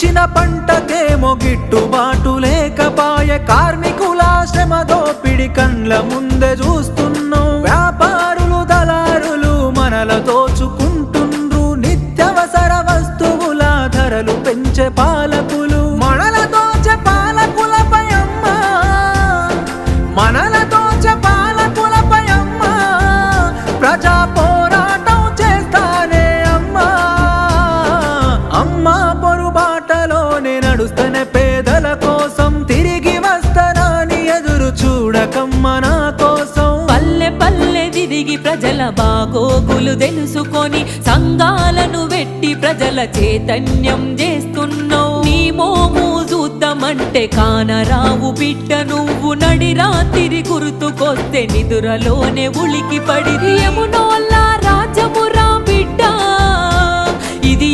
పండించిన పంటకేమో గిట్టుబాటు లేకపాయ కార్మికుల శ్రమ దోపిడి కండ్ల ముందే చూస్తున్నాం వ్యాపారులు దళారులు మనల దోచుకుంటుండ్రు నిత్యవసర వస్తువుల ధరలు పెంచే పాలకులు మనల దోచే పాలకులపై అమ్మా మనల దోచే పాలకులపై అమ్మా ప్రజా పోరాటం చేస్తానే అమ్మా అమ్మా పొరుబాటలోనే నడుస్తనే పేదల కోసం తిరిగి వస్తానని ఎదురు చూడకమ్మ నా కోసం పల్లె పల్లె తిరిగి ప్రజల బాగోగులు తెలుసుకొని సంఘాలను వెట్టి ప్రజల చైతన్యం చేస్తున్నావు నీ మోము చూద్దామంటే కానరావు బిడ్డ నువ్వు నడి రాత్రి గుర్తుకొస్తే నిదురలోనే ఉలికి పడి యమునోళ్ళ రాజమురా బిడ్డ ఇది